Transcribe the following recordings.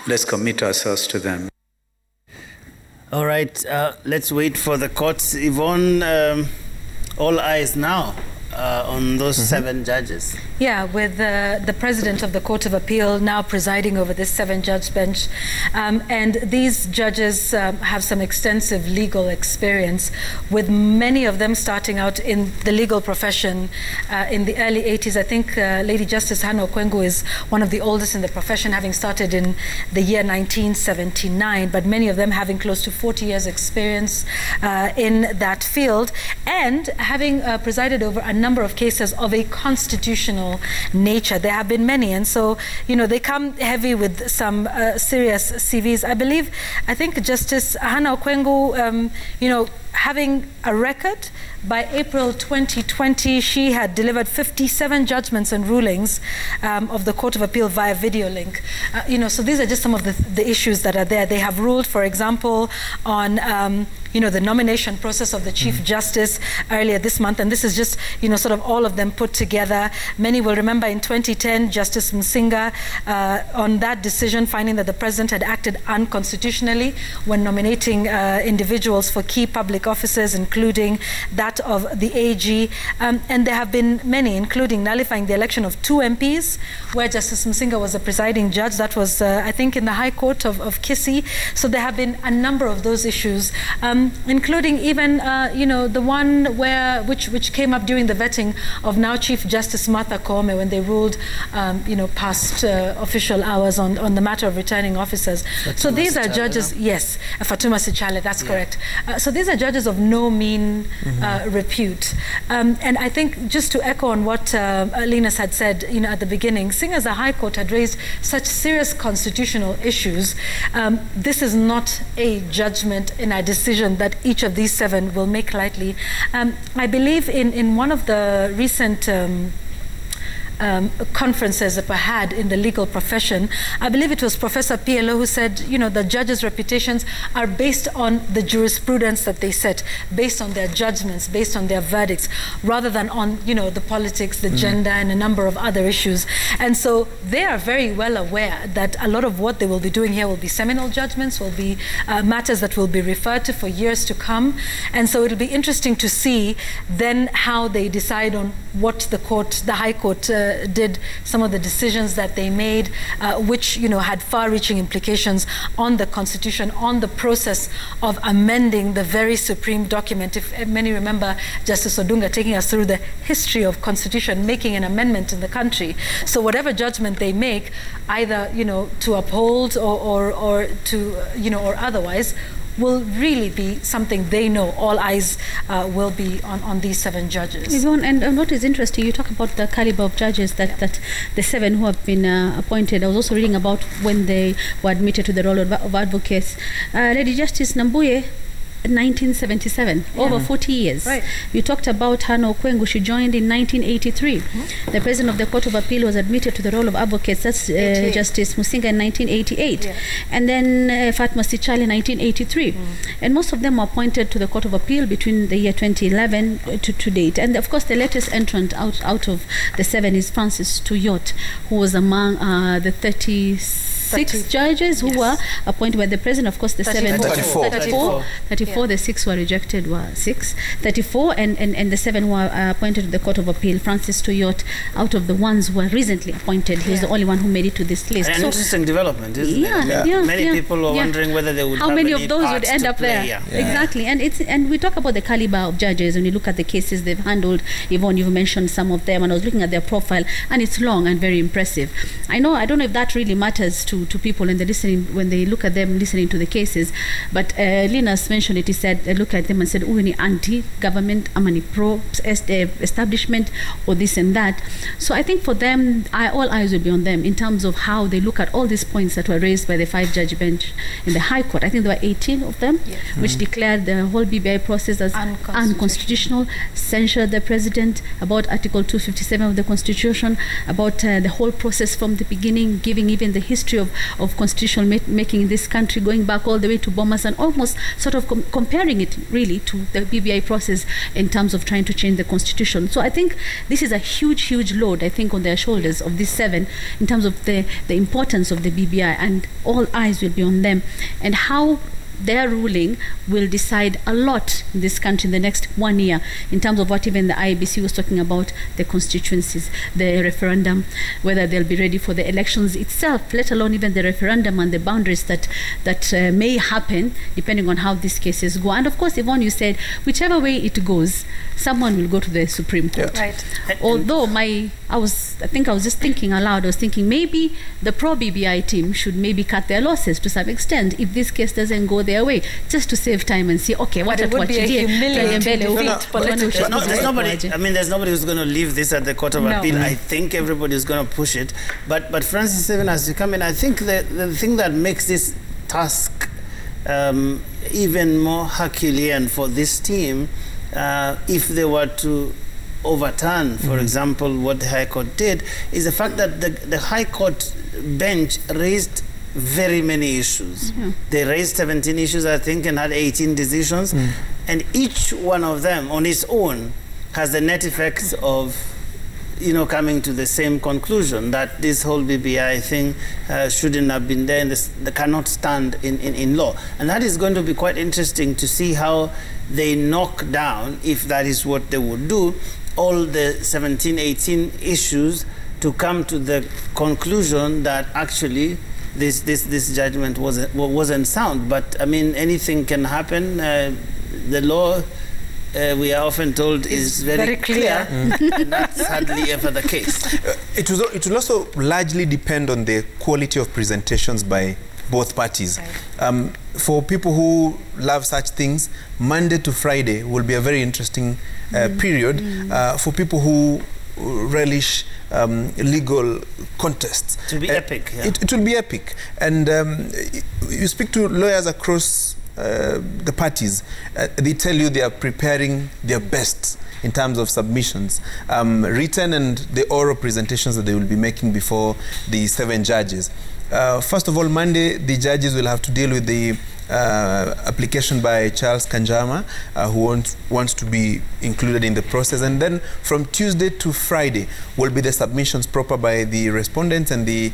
let's commit ourselves to them. All right, let's wait for the courts. Yvonne, all eyes now on those 7 judges. Yeah, with the president of the Court of Appeal now presiding over this 7-judge bench. And these judges have some extensive legal experience, with many of them starting out in the legal profession in the early 80s. I think Lady Justice Hannah Okwengu is one of the oldest in the profession, having started in the year 1979, but many of them having close to 40 years experience in that field, and having presided over a number of cases of a constitutional nature. There have been many, and so, you know, they come heavy with some serious CVs. I think Justice Hannah Okwengu, you know, having a record, by April 2020, she had delivered 57 judgments and rulings of the Court of Appeal via video link. You know, so these are just some of the issues that are there. They have ruled, for example, on you know, the nomination process of the Chief Justice earlier this month, and this is just, you know, sort of all of them put together. Many will remember in 2010, Justice Msinga, on that decision, finding that the President had acted unconstitutionally when nominating individuals for key public offices, including that of the AG. And there have been many, including nullifying the election of 2 MPs, where Justice Msinga was the presiding judge. That was, I think, in the High Court of Kisii. So there have been a number of those issues, including even, you know, the one which came up during the vetting of now Chief Justice Martha Koome, when they ruled, you know, past official hours on the matter of returning officers. So these are judges, yes, Fatuma Sichale, that's correct. So these are judges of no mean repute. And I think, just to echo on what Linus had said, you know, at the beginning, seeing as the High Court had raised such serious constitutional issues, this is not a judgment in a decision that each of these 7 will make lightly. I believe in one of the recent conferences that were had in the legal profession, I believe it was Professor PLO who said, you know, the judges' reputations are based on the jurisprudence that they set, based on their judgments, based on their verdicts, rather than on, you know, the politics, the gender, and a number of other issues. And so they are very well aware that a lot of what they will be doing here will be seminal judgments, will be matters that will be referred to for years to come. And so it'll be interesting to see then how they decide on what the High Court did, some of the decisions that they made, which, you know, had far-reaching implications on the Constitution, on the process of amending the very supreme document. If many remember Justice Odunga taking us through the history of Constitution, making an amendment in the country. So whatever judgment they make, either, you know, to uphold or to, you know, or otherwise, will really be something they know. All eyes will be on these 7 judges. Yvonne, and what is interesting, you talk about the caliber of judges that the 7 who have been appointed. I was also reading about when they were admitted to the role of advocates. Lady Justice Nambuye, 1977, over 40 years. Right. You talked about Hannah Okwengu. She joined in 1983. The President of the Court of Appeal was admitted to the role of advocates. That's Justice Musinga in 1988. Yeah. And then Fatma Sichale in 1983. And most of them were appointed to the Court of Appeal between the year 2011 to date. And of course, the latest entrant out of the 7 is Francis Tuyot, who was among the 36 judges who were appointed by the President. Of course, the 7 34. The 6 were rejected, were 34, and the 7 were appointed to the Court of Appeal. Francis Tuyot, out of the ones who were recently appointed, he was the only one who made it to this list. An interesting development, isn't it? Many people were wondering whether they would how many of those would end up there. Exactly, and we talk about the caliber of judges. When you look at the cases they've handled, Yvonne, you've mentioned some of them, and I was looking at their profile, and it's long and very impressive. I don't know if that really matters to people when they look at them listening to the cases, but Linus mentioned it. He said, look at them and said, "Uni anti-government, amani pro-establishment, or this and that." So I think for them, all eyes will be on them in terms of how they look at all these points that were raised by the 5-judge bench in the High Court. I think there were 18 of them, which declared the whole BBI process as unconstitutional, censured the President about Article 257 of the Constitution, about the whole process from the beginning, giving even the history of constitutional making in this country, going back all the way to Bomas and almost sort of comparing it really to the BBI process in terms of trying to change the constitution. So I think this is a huge load, I think, on their shoulders of these 7 in terms of the importance of the BBI, and all eyes will be on them and how their ruling will decide a lot in this country in the next 1 year in terms of what even the IEBC was talking about, the constituencies, the referendum, whether they'll be ready for the elections itself, let alone even the referendum and the boundaries that may happen depending on how these cases go. And of course, Yvonne, you said whichever way it goes, someone will go to the Supreme Court. Yeah. Right. Although I think I was just thinking aloud, I was thinking maybe the pro-BBI team should maybe cut their losses to some extent if this case doesn't go their way, just to save time and see, okay, what it would be a humiliating defeat politically. There's nobody who's going to leave this at the Court of Appeal. I think everybody is going to push it. But Francis, even as you come in, I think the thing that makes this task even more Herculean for this team, if they were to overturn, for example, what the High Court did, is the fact that the High Court bench raised very many issues. They raised 17 issues, I think, and had 18 decisions. And each one of them on its own has the net effects of, coming to the same conclusion that this whole BBI thing shouldn't have been there and they cannot stand in law. And that is going to be quite interesting to see how they knock down, if that is what they would do, all the 17, 18 issues to come to the conclusion that actually this judgment wasn't sound. But I mean, anything can happen. The law, we are often told, is very clear, and that's hardly ever the case. It will also largely depend on the quality of presentations by both parties. Right. For people who love such things, Monday to Friday will be a very interesting period. For people who relish legal contests. It will be epic. Yeah. It will be epic. And you speak to lawyers across the parties, they tell you they are preparing their best in terms of submissions, written and the oral presentations that they will be making before the 7 judges. First of all, Monday, the judges will have to deal with the application by Charles Kanjama, who wants to be included in the process. And then from Tuesday to Friday will be the submissions proper by the respondents and the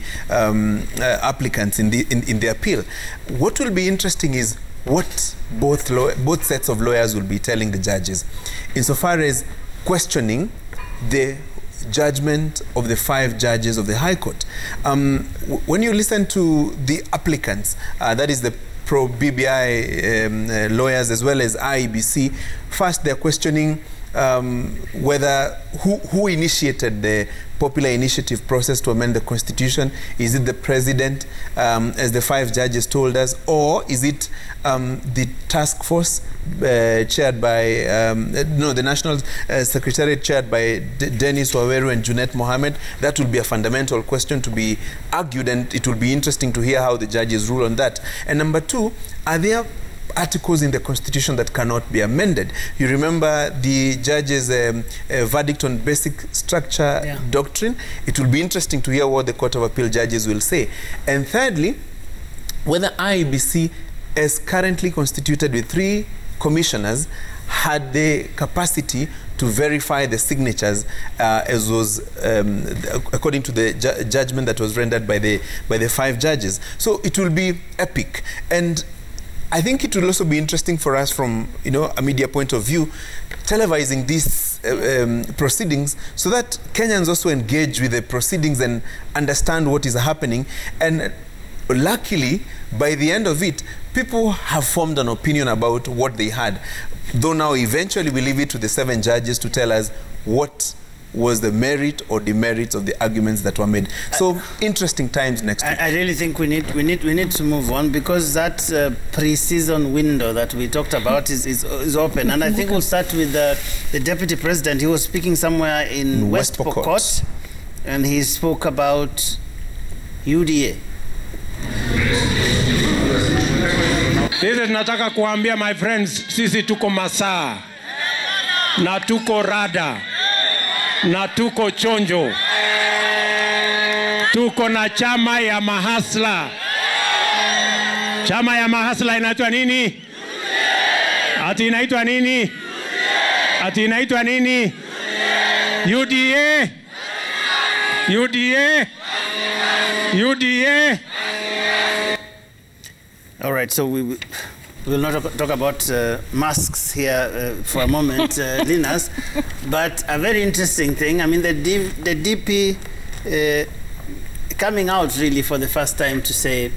applicants in the appeal. What will be interesting is what both sets of lawyers will be telling the judges insofar as questioning the judgment of the 5 judges of the High Court. When you listen to the applicants, that is the pro-BBI lawyers as well as IEBC, first they're questioning whether who initiated the popular initiative process to amend the Constitution. Is it the President, as the 5 judges told us, or is it the task force chaired by, the National Secretariat chaired by Dennis Waweru and Junet Mohammed? That will be a fundamental question to be argued, and it will be interesting to hear how the judges rule on that. And number 2, are there articles in the Constitution that cannot be amended? You remember the judges' verdict on basic structure doctrine. It will be interesting to hear what the Court of Appeal judges will say. And thirdly, whether IEBC, as currently constituted with 3 commissioners, had the capacity to verify the signatures as was according to the judgment that was rendered by the 5 judges. So it will be epic. And I think it will also be interesting for us from a media point of view, televising these proceedings so that Kenyans also engage with the proceedings and understand what is happening. And luckily, by the end of it, people have formed an opinion about what they had. Though now eventually we leave it to the 7 judges to tell us what was the merit or demerits of the arguments that were made. So interesting times next week. I really think we need to move on, because that pre-season window that we talked about is open. And I think we'll start with the Deputy President. He was speaking somewhere in West Pokot, and he spoke about UDA. Sisi nataka kuambia my friends, sisi tuko masaa na tuko rada na tuko chonjo. tuko na chama ya mahasla. Chama ya mahasla inaitwa nini? Ati inaitwa nini? Ati inaitwa nini? UDA. UDA. UDA. All right, so we will not talk about masks here for a moment, Linus, but a very interesting thing. I mean, the DP coming out really for the first time to say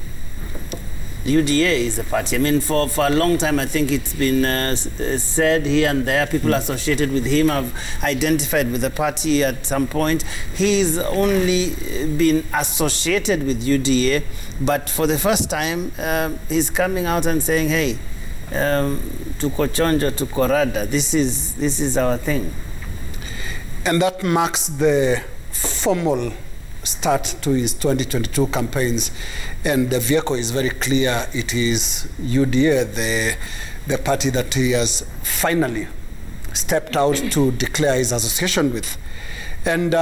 UDA is a party. I mean, for a long time, I think it's been said here and there. People associated with him have identified with the party at some point. He's only been associated with UDA, but for the first time, he's coming out and saying, hey, tuko chonjo, tuko rada. This is our thing. And that marks the formal start to his 2022 campaigns, and the vehicle is very clear. It is UDA, the party that he has finally stepped out to declare his association with. And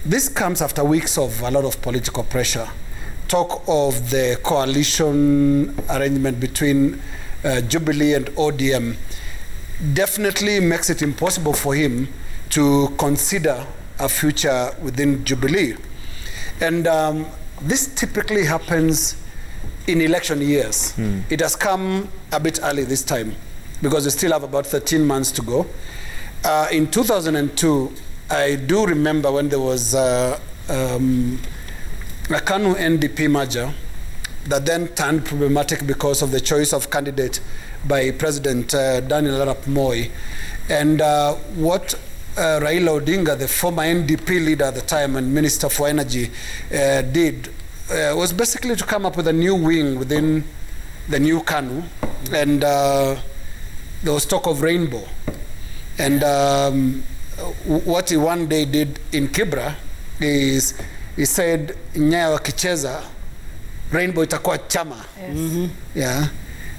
this comes after weeks of a lot of political pressure. Talk of the coalition arrangement between Jubilee and ODM definitely makes it impossible for him to consider a future within Jubilee. And this typically happens in election years. It has come a bit early this time because we still have about 13 months to go. In 2002, I do remember when there was a KANU NDP merger that then turned problematic because of the choice of candidate by President Daniel Arap Moi. And what Raila Odinga, the former NDP leader at the time and Minister for Energy, did was basically to come up with a new wing within the new KANU, and there was talk of rainbow. And what he one day did in Kibra is he said, Nyayo wakicheza, rainbow itakuwa chama. Yes. Yeah.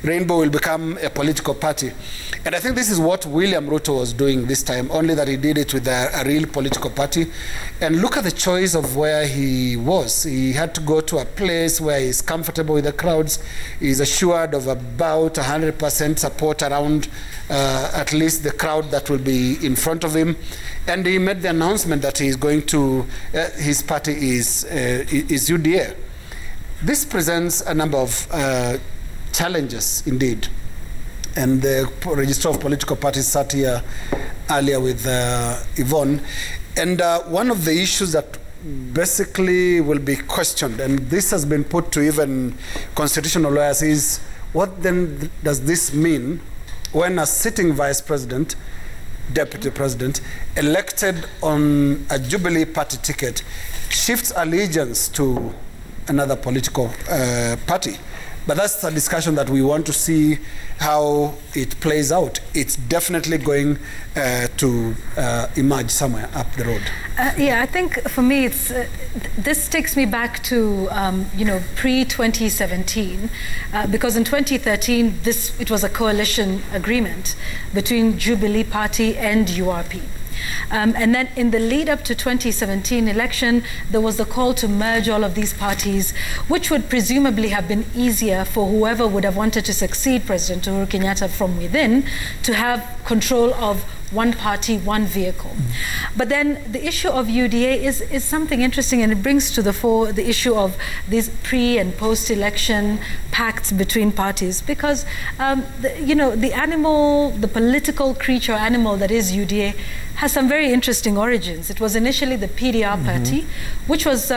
Rainbow will become a political party. And I think this is what William Ruto was doing this time, only that he did it with a real political party. And look at the choice of where he was. He had to go to a place where he's comfortable with the crowds. He's assured of about 100% support around at least the crowd that will be in front of him. And he made the announcement that he's going to, his party is UDA. This presents a number of challenges indeed. And the Registrar of Political Parties sat here earlier with Yvonne. And one of the issues that basically will be questioned, and this has been put to even constitutional lawyers, is what then does this mean when a sitting vice president, deputy president, elected on a Jubilee party ticket, shifts allegiance to another political party? But that's a discussion that we want to see how it plays out. It's definitely going to emerge somewhere up the road. Yeah, I think for me, it's this takes me back to pre-2017, because in 2013 it was a coalition agreement between Jubilee Party and URP. And then in the lead up to 2017 election, there was the call to merge all of these parties, which would presumably have been easier for whoever would have wanted to succeed President Uhuru Kenyatta from within to have control of one party, one vehicle. But then the issue of UDA is something interesting, and it brings to the fore the issue of these pre- and post-election pacts between parties, because the animal, the political creature animal that is UDA has some very interesting origins. It was initially the PDR party, which was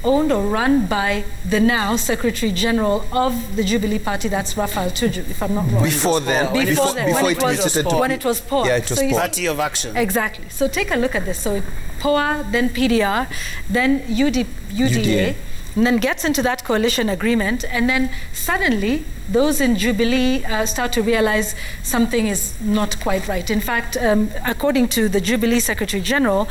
owned or run by the now Secretary General of the Jubilee Party, that's Raphael Tuju, if I'm not wrong. Before then, when it was POA. Yeah, it was POA. Party of Action. Exactly. So take a look at this. So POA, then PDR, then UDA, and then gets into that coalition agreement, and then suddenly those in Jubilee start to realize something is not quite right. In fact, according to the Jubilee Secretary General,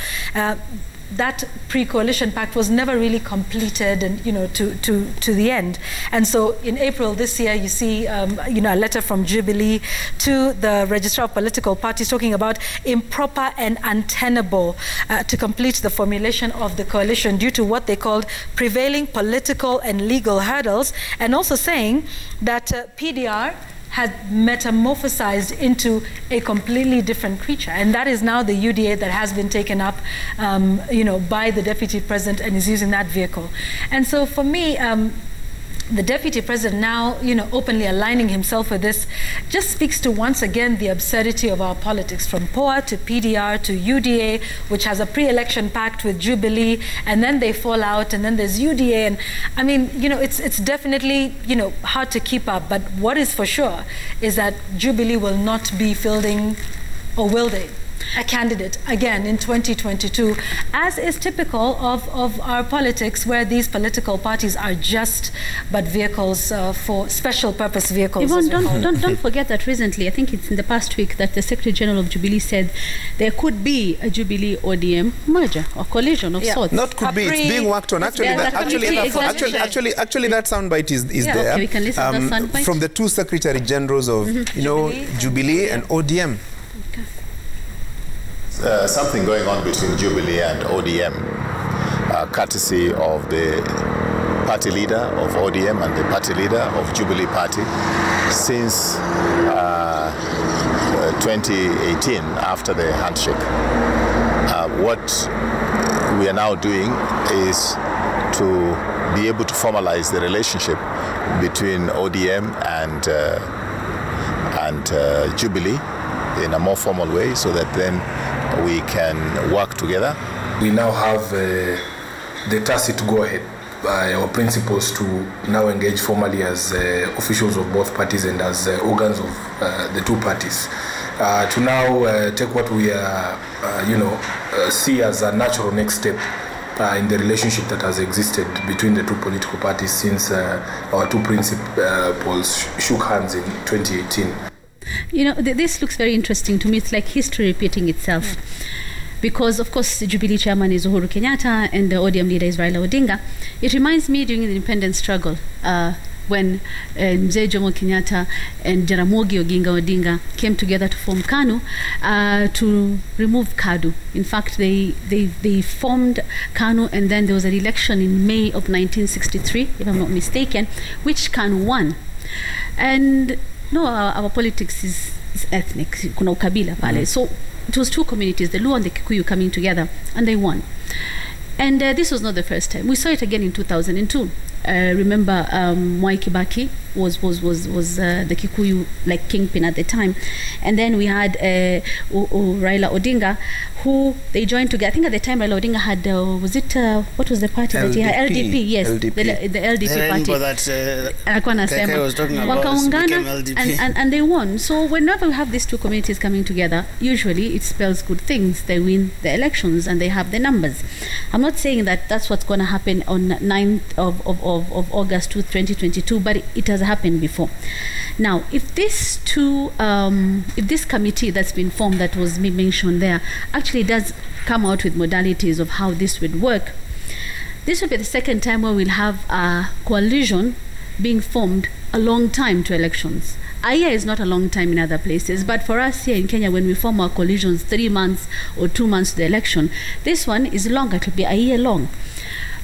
that pre-coalition pact was never really completed, and to the end. And so in April this year, you see a letter from Jubilee to the Registrar of Political Parties talking about improper and untenable to complete the formulation of the coalition due to what they called prevailing political and legal hurdles, and also saying that PDR had metamorphosized into a completely different creature. And that is now the UDA that has been taken up by the Deputy President and is using that vehicle. And so for me, the Deputy President now, openly aligning himself with this just speaks to, once again, the absurdity of our politics, from POA to PDR to UDA, which has a pre-election pact with Jubilee, and then they fall out, and then there's UDA. And I mean, it's definitely, hard to keep up. But what is for sure is that Jubilee will not be fielding, or will they, a candidate again in 2022, as is typical of our politics, where these political parties are just but vehicles for special purpose vehicles. Yvonne, don't forget that recently, I think it's in the past week, that the Secretary General of Jubilee said there could be a Jubilee ODM merger or collision of sorts. Not could be, it's being worked on. Actually, that soundbite is there. Okay, we can listen to that soundbite from the two Secretary Generals of Jubilee and ODM. Something going on between Jubilee and ODM, courtesy of the party leader of ODM and the party leader of Jubilee Party since 2018, after the handshake. What we are now doing is to be able to formalize the relationship between ODM and Jubilee in a more formal way, so that then we can work together. We now have the tacit go-ahead by our principals to now engage formally as officials of both parties and as organs of the two parties. To now take what we see as a natural next step in the relationship that has existed between the two political parties since our two principals shook hands in 2018. This looks very interesting to me. It's like history repeating itself. Because, of course, the Jubilee chairman is Uhuru Kenyatta and the ODM leader is Raila Odinga. It reminds me during the independence struggle when Mzee Jomo Kenyatta and Jaramogi Oginga Odinga came together to form KANU to remove KADU. In fact, they formed KANU, and then there was an election in May of 1963, if I'm not mistaken, which KANU won. And our politics is ethnic, kuna ukabila pale. So it was two communities, the Luo and the Kikuyu, coming together, and they won. And this was not the first time. We saw it again in 2002. Remember, Mwai Kibaki was the Kikuyu kingpin at the time, and then we had Raila Odinga, who they joined together. I think at the time Raila Odinga had what was the party that he had? LDP, yes, LDP. The LDP party. And they won. So whenever we have these two communities coming together, usually it spells good things. They win the elections and they have the numbers. I'm not saying that that's what's going to happen on 9th of August 2022, but it has happened before. Now, if this committee that's been formed, that was mentioned there, actually does come out with modalities of how this would work, this will be the second time where we'll have a coalition being formed a long time to elections. A year is not a long time in other places, but for us here in Kenya, when we form our coalitions 3 months or 2 months to the election, this one is longer. It will be a year long.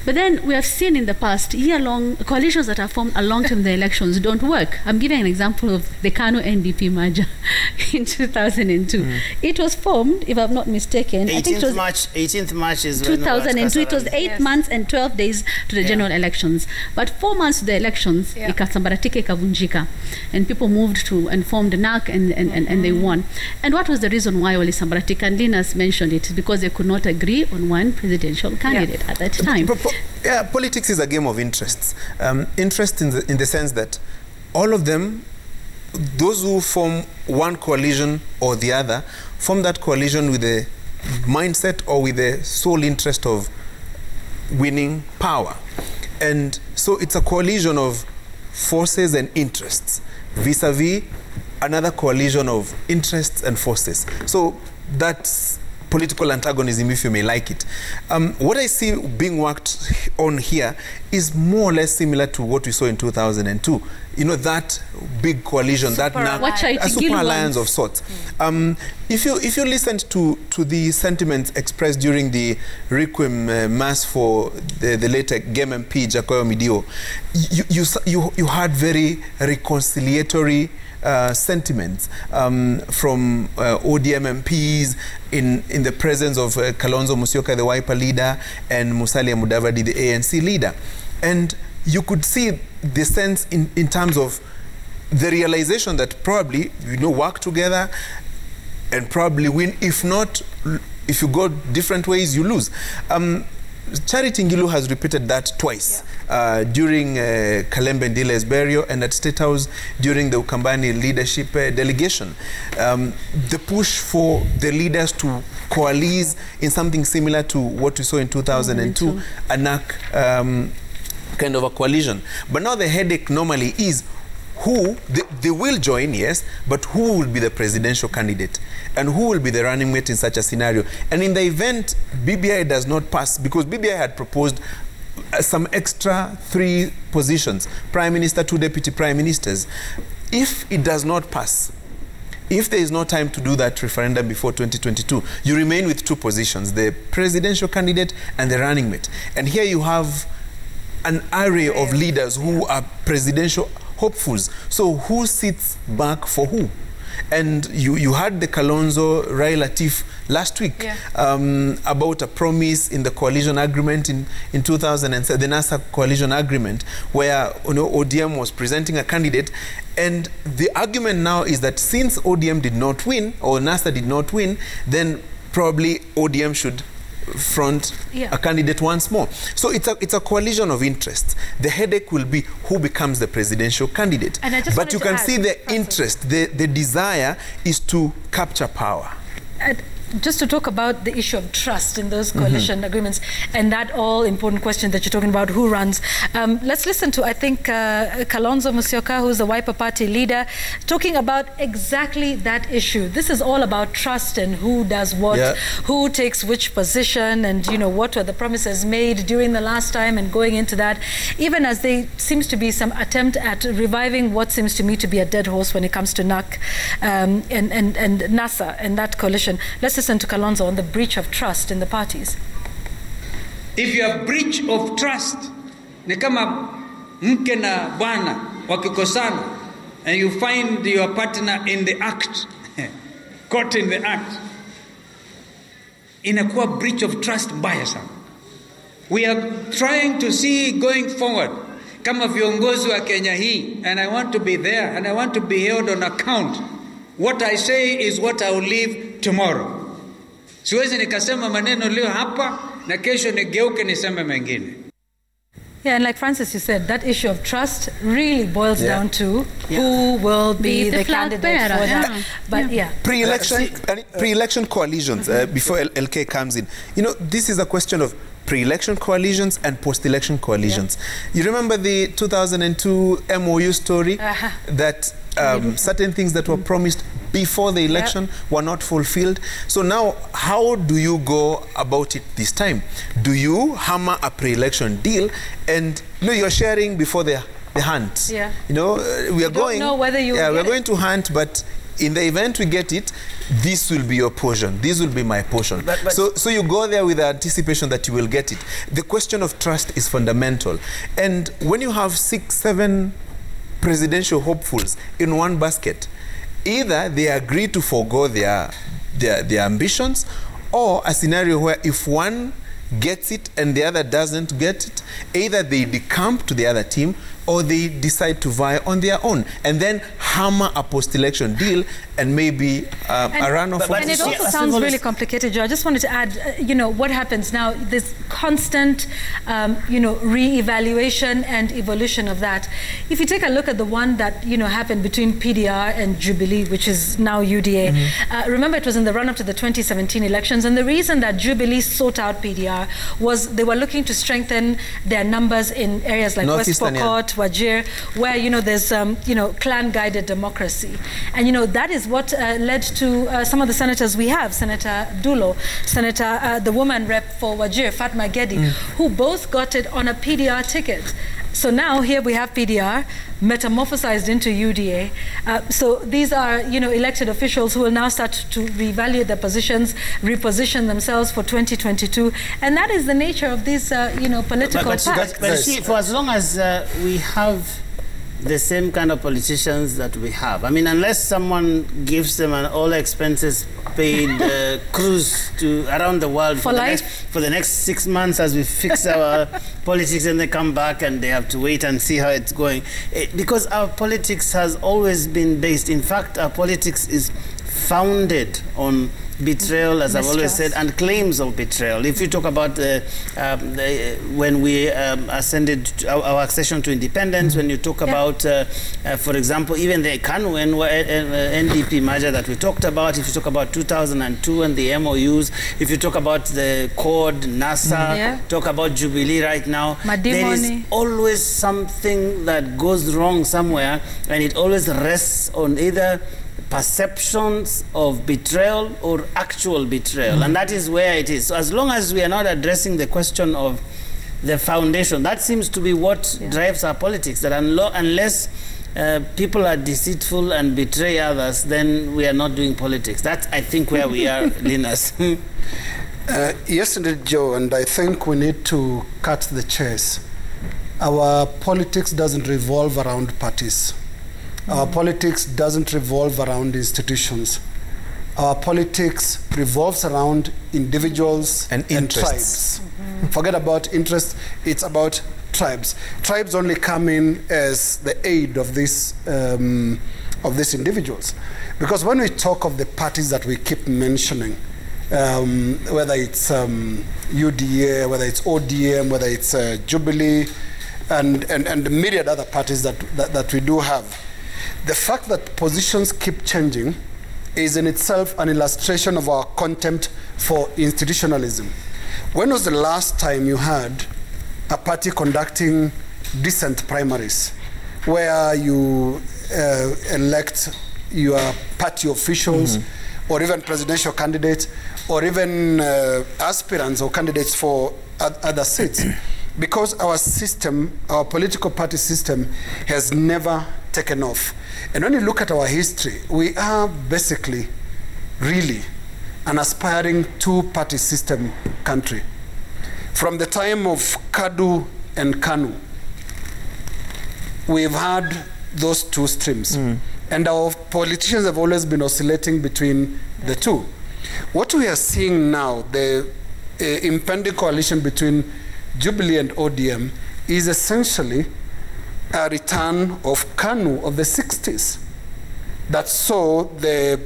But then we have seen in the past year-long coalitions that are formed along to the elections don't work. I'm giving an example of the KANU NDP merger in 2002. It was formed, if I'm not mistaken, 18th March is 2002. It was 8 months and 12 days to the general elections. But 4 months to the elections, ikasambaratika ikavunjika, and people moved to and formed NAC and they won. And what was the reason why Oli Sambaratika? And Linus mentioned it, because they could not agree on one presidential candidate at that time. Yeah, politics is a game of interests. Interest in the sense that all of them, those who form one coalition or the other, form that coalition with the mindset or with the sole interest of winning power. And so it's a coalition of forces and interests vis-a-vis another coalition of interests and forces. So that's political antagonism, if you may like it. What I see being worked on here is more or less similar to what we saw in 2002. You know, that big coalition, a super alliance of sorts. If you listened to the sentiments expressed during the Requiem Mass for the late Game MP Jacoyo Midio, you had very reconciliatory sentiments from ODM MPs in the presence of Kalonzo Musyoka, the Wiper leader, and Musalia Mudavadi, the ANC leader. And you could see the sense in terms of the realization that probably, work together and probably win. If not, if you go different ways, you lose. Charity Ngilu has repeated that twice, during Kalembe Ndile's burial and at State House during the Ukambani leadership delegation. The push for the leaders to coalesce in something similar to what we saw in 2002, a NAC kind of a coalition. But now the headache normally is who, they will join, yes, but who will be the presidential candidate and who will be the running mate in such a scenario. And in the event BBI does not pass, because BBI had proposed some extra 3 positions, Prime Minister, 2 Deputy Prime Ministers. If it does not pass, if there is no time to do that referendum before 2022, you remain with 2 positions, the presidential candidate and the running mate. And here you have an array of leaders who are presidential hopefuls. So who sits back for who? And you had the Kalonzo Rai Latif last week about a promise in the coalition agreement in 2007, the NASA coalition agreement, where ODM was presenting a candidate. And the argument now is that since ODM did not win, or NASA did not win, then probably ODM should front a candidate once more. So it's a coalition of interests. The headache will be who becomes the presidential candidate. But you can see the interest, the desire is to capture power. Just to talk about the issue of trust in those coalition agreements and that all-important question that you're talking about, who runs. Let's listen to, I think, Kalonzo Musyoka, who's the Wiper Party leader, talking about exactly that issue. This is all about trust and who does what, who takes which position, and, what were the promises made during the last time and going into that, even as there seems to be some attempt at reviving what seems to me to be a dead horse when it comes to NAC and NASA and that coalition. Let's listen to Kalonzo on the breach of trust in the parties. If you have breach of trust, ni kama mke na bwana wakikosana and you find your partner in the act, caught in the act, inakuwa breach of trust mbaya sana. We are trying to see going forward kama viongozi wa Kenya hii, and I want to be there and I want to be held on account. What I say is what I will leave tomorrow. Siwezi nikasema maneno leo hapa na kesho nigeuke niseme mengine. Yeah, and like Francis, you said, that issue of trust really boils down to who will be the candidate for that. But pre-election coalitions, before LK comes in, this is a question of pre-election coalitions and post-election coalitions. You remember the 2002 MOU story that certain things that were promised before the election were not fulfilled. So now, how do you go about it this time? Do you hammer a pre-election deal and you're sharing before the hunt? Yeah. We are going. Know whether you we're going to hunt, but in the event we get it, this will be your portion. This will be my portion. So you go there with the anticipation that you will get it. The question of trust is fundamental. And when you have 6, 7 presidential hopefuls in one basket, either they agree to forego their ambitions, or a scenario where if one gets it and the other doesn't get it, either they decamp to the other team or they decide to vie on their own and then hammer a post-election deal and maybe a runoff. And it also sounds really complicated, Joe. I just wanted to add, what happens now, this constant, re-evaluation and evolution of that. If you take a look at the one that, happened between PDR and Jubilee, which is now UDA, remember it was in the run-up to the 2017 elections, and the reason that Jubilee sought out PDR was they were looking to strengthen their numbers in areas like West Pokot, Wajir, where, you know, there's, you know, clan-guided democracy. And, you know, that is what led to some of the senators we have, Senator Dulo, the woman rep for Wajir, Fatma Gedi, who both got it on a PDR ticket. So now here we have PDR metamorphosized into UDA. So these are, you know, elected officials who will now start to reevaluate their positions, reposition themselves for 2022, and that is the nature of these, you know, political parties. But see, for as long as we have the same kind of politicians that we have, I mean, unless someone gives them an all expenses paid cruise to around the world for the next 6 months as we fix our politics, and they come back and they have to wait and see how it's going. Because our politics has always been based, in fact, our politics is founded on betrayal, as I've always said, and claims of betrayal. If you talk about when we ascended our accession to independence, when you talk about, for example, even the KANU and NDP merger that we talked about, if you talk about 2002 and the MOUs, if you talk about the CORD, NASA, talk about Jubilee right now, there is always something that goes wrong somewhere, and it always rests on either perceptions of betrayal or actual betrayal, and that is where it is. So as long as we are not addressing the question of the foundation, that seems to be what drives our politics, that unless people are deceitful and betray others, then we are not doing politics. That's, I think, where we are, Linus. Yes, indeed, Joe, and I think we need to cut the chase. Our politics doesn't revolve around parties. Our politics doesn't revolve around institutions. Our politics revolves around individuals and tribes. Forget about interests, it's about tribes. Tribes only come in as the aid of these individuals. Because when we talk of the parties that we keep mentioning, whether it's UDA, whether it's ODM, whether it's Jubilee, and myriad other parties that we do have, the fact that positions keep changing is in itself an illustration of our contempt for institutionalism. When was the last time you had a party conducting decent primaries where you elect your party officials or even presidential candidates or even aspirants or candidates for other seats? Because our system, our political party system, has never taken off. And when you look at our history, we are basically, really, an aspiring two-party system country. From the time of Kadu and KANU, we've had those two streams. And our politicians have always been oscillating between the two. What we are seeing now, the impending coalition between Jubilee and ODM, is essentially a return of KANU of the 60s that saw the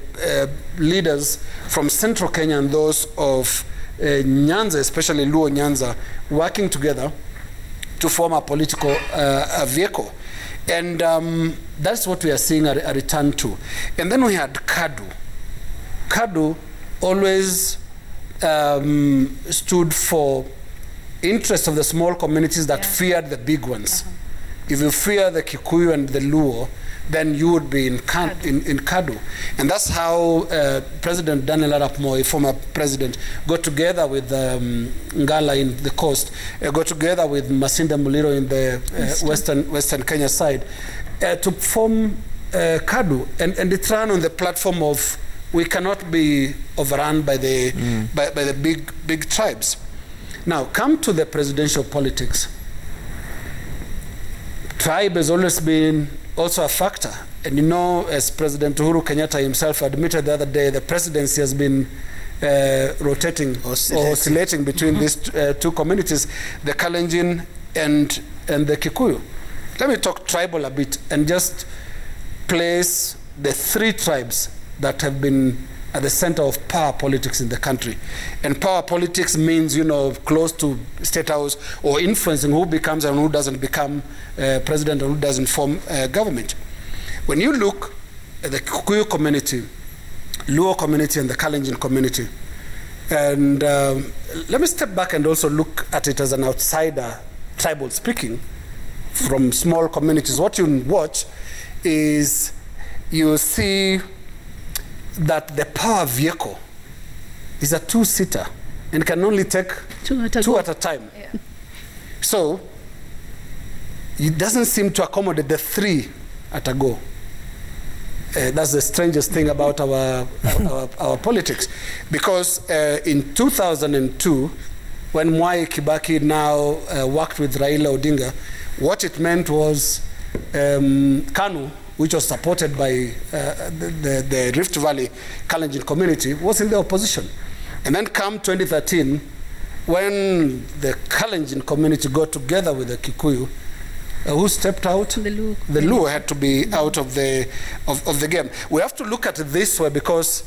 leaders from central Kenya and those of Nyanza, especially Luo Nyanza, working together to form a political vehicle. And that's what we are seeing a return to. And then we had Kadu. Kadu always stood for interest of the small communities that feared the big ones. If you fear the Kikuyu and the Luo, then you would be in Kadu. And that's how President Daniel Arap Moi, former president, got together with Ngala in the coast, got together with Masinda Muliro in the western Kenya side to form Kadu. And it ran on the platform of we cannot be overrun by the, by the big tribes. Now, come to the presidential politics. Tribe has always been also a factor. And you know, as President Uhuru Kenyatta himself admitted the other day, the presidency has been rotating or oscillating between these two communities, the Kalenjin and the Kikuyu. Let me talk tribal a bit and just place the three tribes that have been at the center of power politics in the country. And power politics means, you know, close to State House or influencing who becomes and who doesn't become president and who doesn't form government. When you look at the Kikuyu community, Luo community and the Kalenjin community, and let me step back and also look at it as an outsider, tribal speaking. from small communities, what you watch is you see that the power vehicle is a two-seater and can only take two at a time. Yeah. So it doesn't seem to accommodate the three at a go. That's the strangest thing about our politics. Because in 2002, when Mwai Kibaki now worked with Raila Odinga, what it meant was KANU, which was supported by the Rift Valley Kalenjin community, was in the opposition. And then come 2013, when the Kalenjin community got together with the Kikuyu, who stepped out? The Luo had to be out of the game. We have to look at it this way because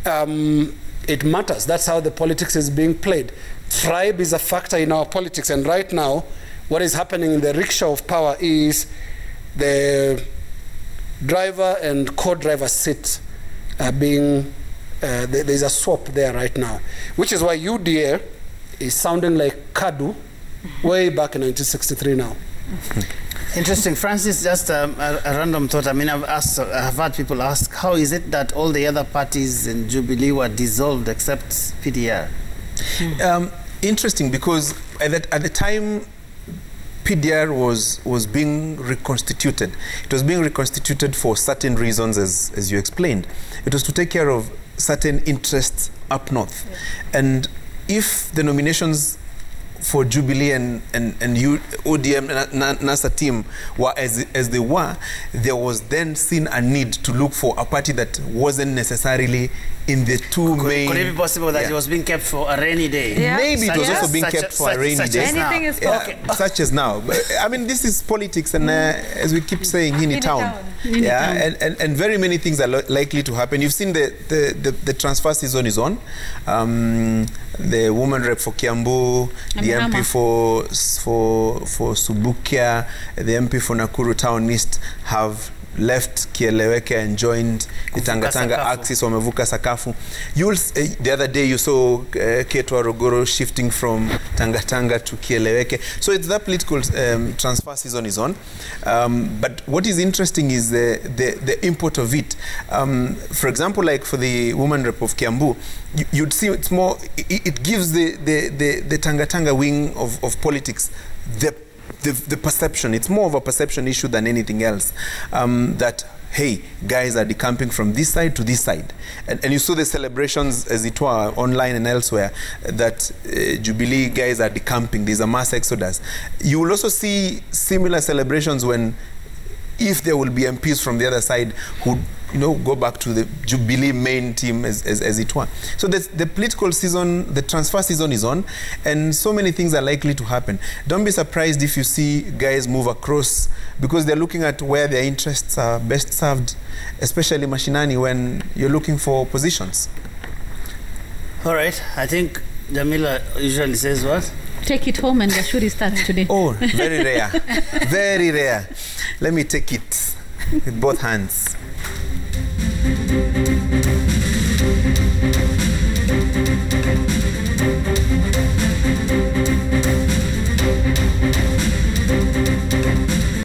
it matters. That's how the politics is being played. Tribe is a factor in our politics, and right now, what is happening in the rickshaw of power is the driver and co-driver seat being, there's a swap there right now, which is why UDA is sounding like KADU way back in 1963 now. Interesting. Francis, just a random thought. I mean, I've had people ask, how is it that all the other parties in Jubilee were dissolved except PDR? Interesting, because at the time PDR was being reconstituted. It was being reconstituted for certain reasons, as you explained. It was to take care of certain interests up north. Yeah. And if the nominations for Jubilee and ODM NASA team were as they were, there was then seen a need to look for a party that wasn't necessarily in the two main... Could it be possible that it was being kept for a rainy day? Yeah. Maybe it was also being kept for a rainy day. Anything is possible. Such as now. But, I mean, this is politics, and as we keep saying, in town. And very many things are likely to happen. You've seen the transfer season is on. The woman rep for Kiambu, the MP for Subukia, the MP for Nakuru Town East have left Kieleweke and joined the Tanga axis, wamevuka sakafu. The other day you saw Keto Arogoro shifting from Tanga to Kieleweke. So it's that political transfer season is on. But what is interesting is the import of it. For example, like for the woman rep of Kiambu, you'd see it's more, it gives the Tanga wing of politics the perception. It's more of a perception issue than anything else. That, hey, guys are decamping from this side to this side. And you saw the celebrations, as it were, online and elsewhere, that Jubilee guys are decamping. There's a mass exodus. You will also see similar celebrations when, if there will be MPs from the other side who, go back to the Jubilee main team as it were. So the political season, the transfer season is on, and so many things are likely to happen. Don't be surprised if you see guys move across, because they're looking at where their interests are best served, especially mashinani, when you're looking for positions. All right, I think Jamila usually says what? Take it home and the shuri starts today. Oh, very rare. Very rare. Let me take it with both hands.